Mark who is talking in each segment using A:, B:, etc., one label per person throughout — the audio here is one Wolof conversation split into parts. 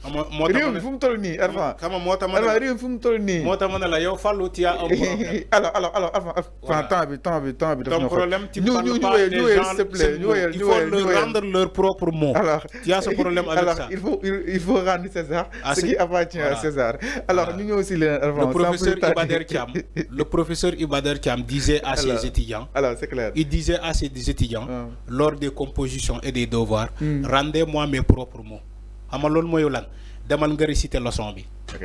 A: réew mi fu mu toll nii Arfan.
B: xam nga moo tax
A: Arfan réew mi fu mu toll nii.
B: moo tax ma ne la yow Fallou tu as un problème.
A: alors Arfan temps bi dafa
B: ton problème tu parles pas des gens. Il faut leur rendre leur propre mot.
A: alors
B: tu as ce problème avec ça.
A: il faut rendre César ce qui appartient à César. alors ñu ñëw si leen Arfan.
B: Le professeur Iba Der Thiam disait à ses étudiants.
A: alors c'est clair.
B: Il disait à ses étudiants lors des compositions et des devoirs. Rendez-moi mes propres mots. xam nga loolu mooy lan demal nga réciter leçon bi.
A: ok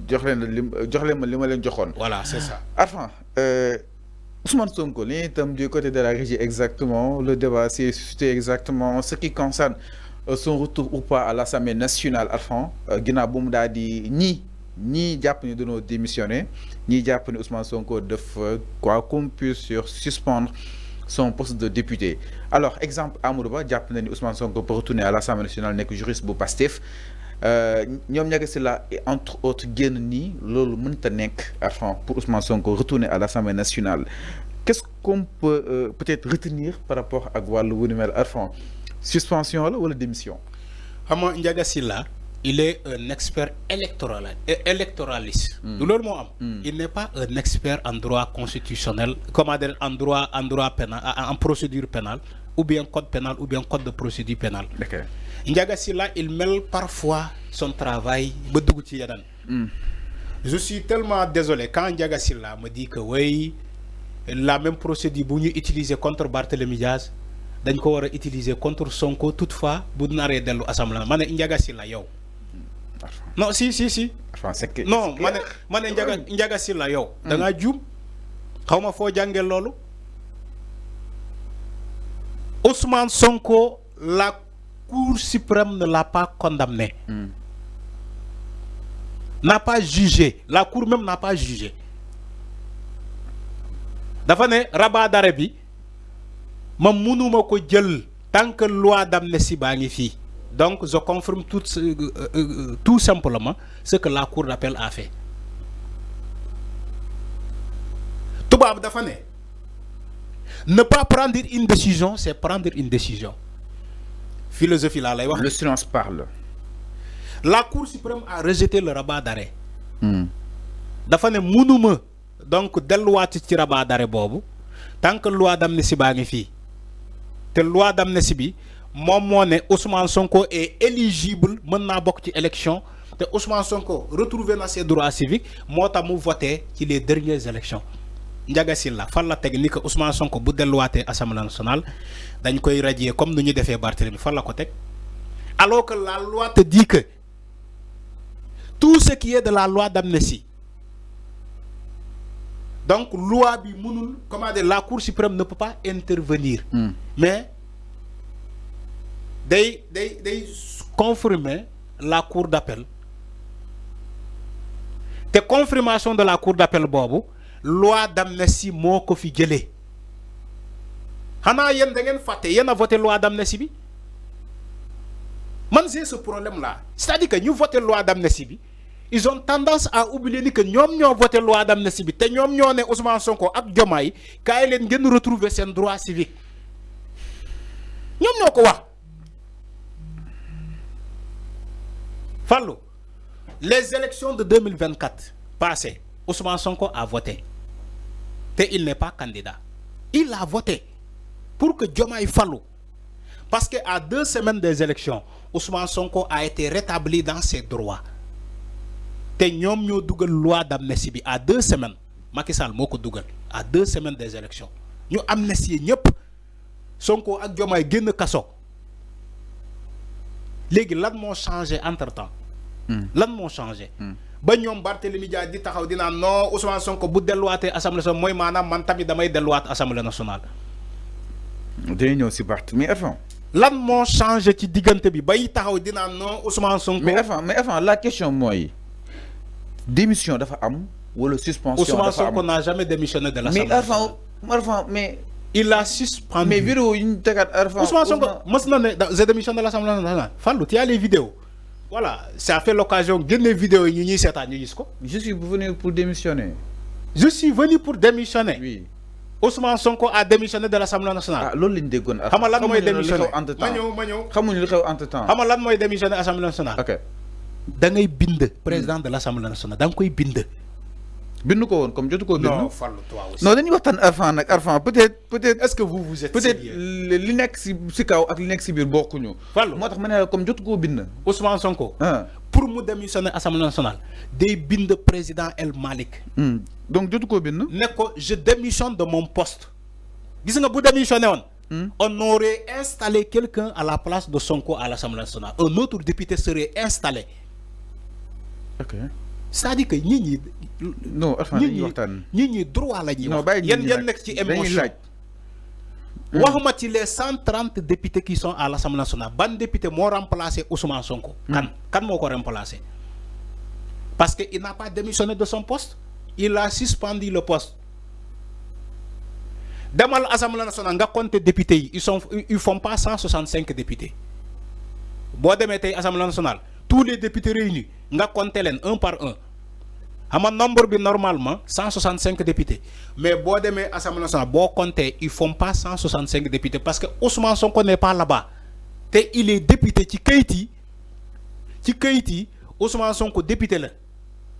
A: jox leen ma li ma leen joxoon.
B: voilà c'est ça.
A: Arfan Ousmane Sonko li itam du côté de la régie exactement le débat s'est suscité exactement ce qui concerne son retour ou pas à l'Assemblée nationale. Arfan ginnaaw bu mu daal di ñii jàpp ni dañoo démissionné ñii jàpp ni Ousmane Sonko def quoi qu'on puisse suspendre son poste de député. Alors exemple Amadou Ba jàpp na ni Ousmane Sonko peut retourner à l'Assemblée nationale nekk juriste bu Pastef ñoom ña si la entre autres génn nii loolu mënta nekk Arfan pour Ousmane Sonko retourner à l'Assemblée nationale. Qu'est-ce qu'on peut peut-être retenir par rapport ak wàllu wu ni mel Arfan suspension la wala démission.
B: xam nga Ndiaga Sylla il est un expert électoraliste. Du loolu moo am. Il n'est pas un expert en droit constitutionnel, comment dire, en droit pénal, en procédure pénale, ou bien code pénal, ou bien code de procédure pénale.
A: Okay.
B: Ndiaga Sylla, il mêle parfois son travail. Je suis tellement désolé quand Ndiaga Sylla me dit que oui, la même procédure bu ñu utiliser contre Barthélémy Diaz dañ ko war a utiliser contre Sonko toutefois bu naree dellu assemblée ma ne Ndiaga Sylla yow. Non si non ma ne Ndiaga Sylla yow da ngaa juum xaw ma foo jàngee loolu. Ousmane Sonko, la Cour suprême ne l'a pas condamné, n'a pas jugé, la Cour même n'a pas jugé. dafa ne rabat d'arrêt bi ma mënuma ko jël tant que loi d'amnistie baa ngi fii. Donc, je confirme tout simplement ce que la Cour d'appel a fait. Toubab Dafane, ne pas prendre une décision, c'est prendre une décision. Philosophie là,
A: le silence parle.
B: La Cour suprême a rejeté le rabat d'arrêt. Dafane Mounouma, donc, de loi de rabat d'arrêt bobu, tant que loi d'amnistie baa ngi fii. Te loi d'amnistie bi Ousmane Sonko est éligible maintenant bokk ci élection te Ousmane Sonko retrouvé dans ses droits civiques moo tax mu voté ci les dernières élections. Ndiaga Sylla fan la teg ni que Ousmane Sonko bu delluwaatee Assemblée nationale dañ koy radier comme nu ñu defee Barthélémy fan la ko teg alors que la loi te dit que tout ce qui est de la loi d'amnistie, donc loi bi mënul comment dire, la Cour suprême ne peut pas intervenir. Mais day confirmer la Cour d'appel. Te confirmation de la Cour d'appel bobu, loi d'amnistie moo ko fi jëlee. Xanaa yéen da ngeen fàtte yéen a voté loi d'amnistie bi. Man j'ai ce problème là. C'est-à-dire que ñu voté loi d'amnistie bi, ils ont tendance à oublier que ñoom ñoo voté loi d'amnistie bi te ñoom ñoo ne Ousmane Sonko ak Diomaye kaay leen ngeen retrouver seen droit civique. ñoom ñoo ko wax. Fallou, les élections de 2024 passées, Ousmane Sonko a voté. Et il n'est pas candidat. Il a voté pour que Diomaye Fallou. Parce qu'à 2 semaines des élections, Ousmane Sonko a été rétabli dans ses droits. Et nous avons une loi d'amnistie à 2 semaines. Macky Sall moko dougal à 2 semaines des élections. Nous avons amnistié ñep. Sonko ak Diomaye génn kaso. Légui lan mo changé entre temps. Lan mo changé. Ba ñom Barthélémy Dias di taxaw dina non Ousmane Sonko bu delluwaatee assemblée nationale moy manam man tamit damay delluwaat assemblée nationale.
A: Day ñëw ci Barthélémy mais enfin.
B: Lan mo changé ci diggante bi bay taxaw dina non Ousmane Sonko.
A: Mais enfin la question moy démission dafa am wala suspension
B: Ousmane Sonko n'a jamais démissionné de l'assemblée nationale.
A: Mais enfin mais
B: il a suspendu.
A: Mais vidéo yi ñu tegaat Arfan
B: Ousmane Sonko mës na ne j'ai démissionné de l'Assemblée nationale. Fallou, tu as les vidéos. Voilà, ça a fait l'occasion de les vidéos yi ñuy sétane ñu gis ko.
A: Je suis venu pour démissionner.
B: Je suis venu pour démissionner.
A: Oui.
B: Ousmane Sonko a démissionné de l'Assemblée nationale.
A: Ah loolu lañ déggoon.
B: Xam nga lan mooy démissionner
A: ma ñëw xamuñu li xew entre temps.
B: Xam nga lan mooy démissionner Assemblée nationale.
A: OK.
B: da ngay bind président de l'Assemblée nationale da nga koy bind.
A: bind ko woon comme jotu koo bind.
B: non Fallou toi aussi.
A: non dañuy waxtaan Arfan peut-être.
B: est-ce que vous êtes
A: peut-être
B: sérieux?
A: li nekk si kaw ak li nekk si biir bokkuñu.
B: Fallou
A: moo tax ma ne la comme jotu koo bind.
B: Ousmane Sonko.
A: ah
B: pour mu démissionner Assemblée nationale day bind président El Malick.
A: donc jotu koo bind.
B: ne ko je démissionne de mon poste. gis nga bu démissionné woon. on aurait installé quelqu'un à la place de Sonko à l'Assemblée nationale. Un autre député serait installé.
A: ok
B: c'est-à-dire que nit ñi.
A: non Arfan dañuy waxtaan.
B: nit ñi droit la ñuy
A: non
B: wax.
A: bàyyi
B: yéen nekk ci émotion. waxuma ci les 130 députés qui sont à l'Assemblée nationale ban député moo remplacé Ousmane Sonko. kan moo ko remplacé. parce que il n'a pas démissionné de son poste. il a suspendu le poste. demal Assemblée nationale nga compter députés yi ils font pas 165 députés. boo demee tey Assemblée nationale tous les députés réunis nga compter leen un par un. xam nga nombre bi normalement 165 députés mais boo demee Assemblée nationale boo compter ils font pas 165 députés parce que Ousmane Sonko n'est pas là-bas te il est député ci kayit yi Ousmane Sonko député la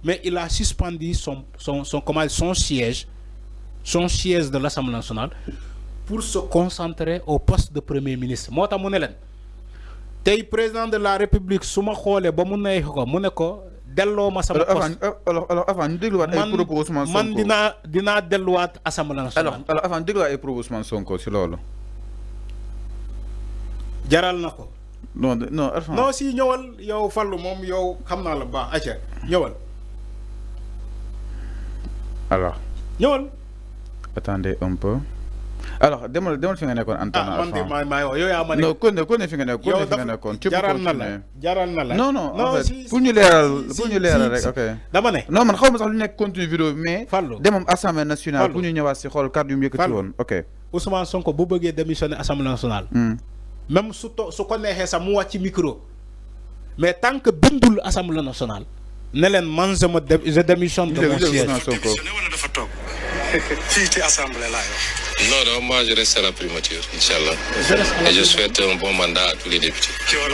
B: mais il a suspendu son siège de l'Assemblée nationale pour se concentrer au poste de premier ministre moo tax mu ne leen tey président de la République su ma xoolee ba mu neex ko mu ne ko delloo ma sama poste
A: alors avant ñu dégluwaat ay propos Ousmane Sonko
B: man dinaa delluwaat Assemblée nationale.
A: alors avant ñu dégluwaat ay propos Ousmane Sonko si loolu.
B: jaral na ko.
A: non Arfan.
B: non si ñëwal yow Fallou moom yow xam naa la baax acca ñëwal.
A: alors.
B: ñëwal.
A: attendez un peu. alors demal fi nga nekkoon Antoine Arfan.
B: man de maa yow yaa ma ne.
A: non kon ne fi nga nekkoon.
B: jaral na la.
A: non en fait pour ñu leeral rek ok.
B: dama ne.
A: non man xaw ma sax lu nekk contenu vidéo bi mais.
B: Fallou
A: demam Assemblée nationale pour ñu ñëwaat si xool kàddu yu mu yëkkati woon ok.
B: Ousmane Sonko bu bëggee démissionner Assemblée nationale. même su ko neexee sax mu wàcc micro. mais tant que bindul Assemblée nationale. ne leen man je démissionne de mon siège.
C: Non, moi je reste à la primature, Inch'Allah. Et je souhaite un bon mandat à tous les députés.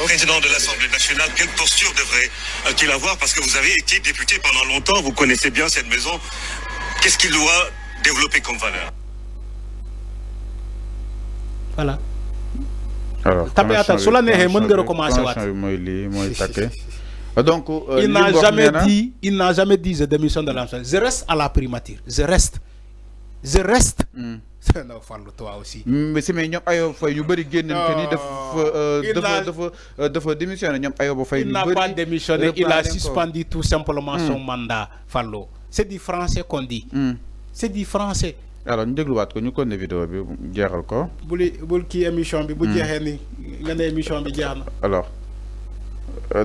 D: Président de l'Assemblée nationale, quelle posture devrait-il avoir? Parce que vous avez été député pendant longtemps, vous connaissez bien cette maison. Qu'est-ce qu'il doit développer comme valeur?
B: Voilà.
A: alors
B: tapé atta su la neexee mën nga recommencer waat
A: mooy lii mooy takke donc
B: il n'a jamais dit je démissionne de l'Assemblée. Je reste à la primature. Je reste. non Fallou toi aussi.
A: mais si mais ñoom Ayoba Faye ñu bëri génn ni dafa démissionné ñoom Ayoba Faye.
B: il n'a pas démissionné, il a suspendu tout simplement son mandat Fallou. C'est du français qu'on dit. C'est du français.
A: alors ñu dégluwaat ko ñu continuer vidéo bi jeexal ko.
B: bul kii émission bi bu jeexee ni nga ne émission bi jeex na.
A: alors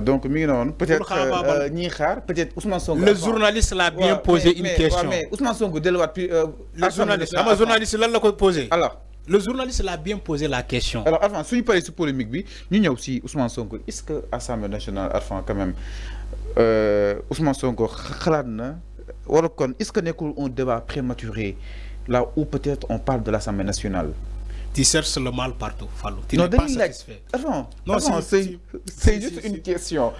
A: donc mi ngi noonu peut-être ñiy xaar peut-être Ousmane Sonko.
B: le journaliste l'a bien posé une question.
A: mais Ousmane Sonko delluwaat puis.
B: le journaliste lan la ko posé.
A: alors
B: le journaliste l'a bien posé la question.
A: alors Arfan suñu paree si polémique bi ñu ñëw si Ousmane Sonko est-ce que Assemblée nationale Arfan quand même Ousmane Sonko xalaat na wala kon est-ce que nekkul un débat prématuré là où peut-être on parle de l'Assemblée nationale.
B: Tu cherches le mal partout, Fallou. Tu n'es pas satisfait.
A: Non, c'est juste une question.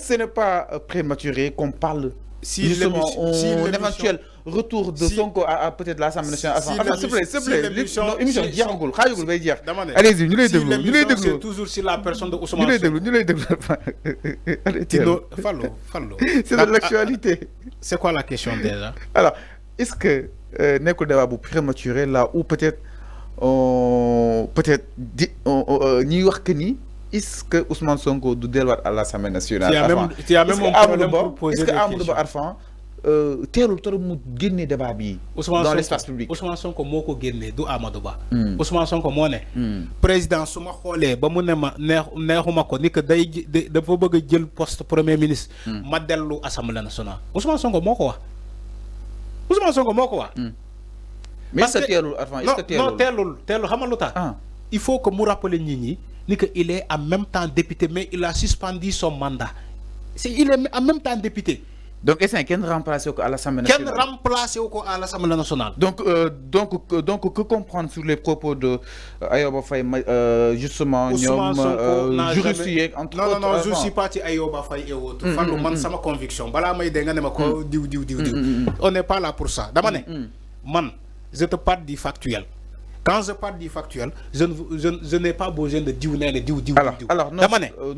A: Ce n'est pas prématuré qu'on parle justement un éventuel retour de Sonko à peut-être l'Assemblée nationale. S'il vous plaît, l'émission diaragul, khayagul bay diar. Allez-y, ñu lay déglu.
B: C'est toujours sur la personne de Ousmane Sonko.
A: ñu lay déglu.
B: Fallou.
A: C'est de l'actualité.
B: C'est quoi la question déjà?
A: Alors, est-ce que nekkul débat bu prématuré là où peut-être ñuy wax que ni est-ce que Ousmane Sonko du delluwaat à l'Assemblée nationale.
B: Tu as même un problème pour poser des questions.
A: Est-ce que Amadou Ba Arfan teelul trop mu génne débat bi dans l'espace public.
B: Ousmane Sonko moo ko génne du Amadou Ba. Ousmane Sonko moo ne. président su ma xoolee ba mu ne ma neexuma ko ni que dafa bëgg a jël poste premier ministre. ma dellu Assemblée nationale. Ousmane Sonko moo ko wax.
A: mais est-ce que teelul Arfan est-ce que teelul
B: non teelul xam nga lu tax. il faut que mu rappeler nit ñi ni que il est en même temps député mais il a suspendu son mandat. Il est en même temps député
A: Donc est-ce qu'elle remplace à l'Assemblée nationale?
B: Qu'elle remplace à l'Assemblée nationale.
A: Donc que comprendre sur les propos de Ayoba Faye justement juriste entre autres.
B: Non, je suis pas Ayoba Faye et autres. Fallu man sama conviction. Bala may denga ne ma ko diw. On n'est pas là pour ça. Dama ne man je te parle du factuel. Quand je parle du factuel, je n'ai pas besoin de diw.
A: Alors non,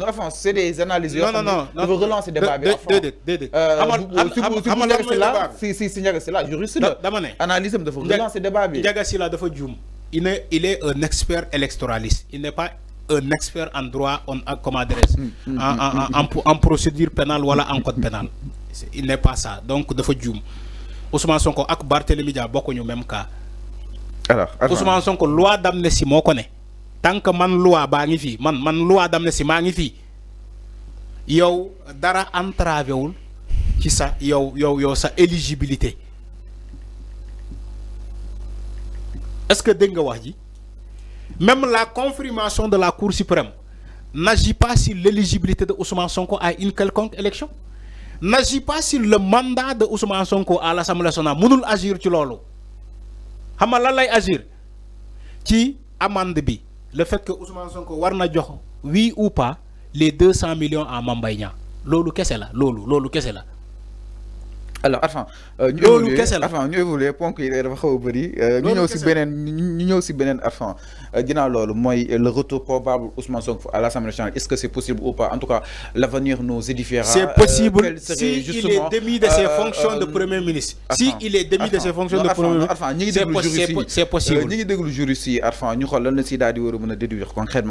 A: enfin, c'est des analyses.
B: Non.
A: Je veux relancer le débat. Si là, juriste là. Analyse de relancer le débat.
B: Ndiaga Sylla dafa djoum. Il est un expert électoraliste. Il n'est pas un expert en droit, en procédure pénale ou en code pénal. Il n'est pas ça. Donc dafa djoum. Ousmane Sonko ak Barthélémy Dias bokkuñu même cas.
A: Alors,
B: Ousmane Sonko loi d'amnistie moo ko ne tant que man loi baa ngi fii man loi d'amnistie maa ngi fii yow dara entravé wul ci sa yow sa éligibilité. Est-ce que dégg nga wax ji même la confirmation de la Cour suprême n'agit pas sur l'éligibilité de Ousmane Sonko à une quelconque élection, n'agit pas sur le mandat de Ousmane Sonko à l'Assemblée nationale. Mënul agir ci loolu. Xam nga lan lay agir ci amende bi le fait que Ousmane Sonko war na jox oui ou pas les 200 millions à Mame Mbaye Niang loolu kese la loolu kese la.
A: Alors enfin ñu évoluer ponk yi dafa xaw a bëri ñu ñëw si beneen enfin ginnaaw loolu mooy le retour probable Ousmane Sonko à l'Assemblée nationale. Est-ce que c'est possible ou pas? En tout cas l'avenir nous édifiera.
B: C'est possible si il est démis de ses fonctions de premier ministre. Si il est démis de ses fonctions de premier ministre, c'est possible.
A: ñi ngi déglu juriste yi ñu xool lan la si daal di war a mën a déduire concrètement.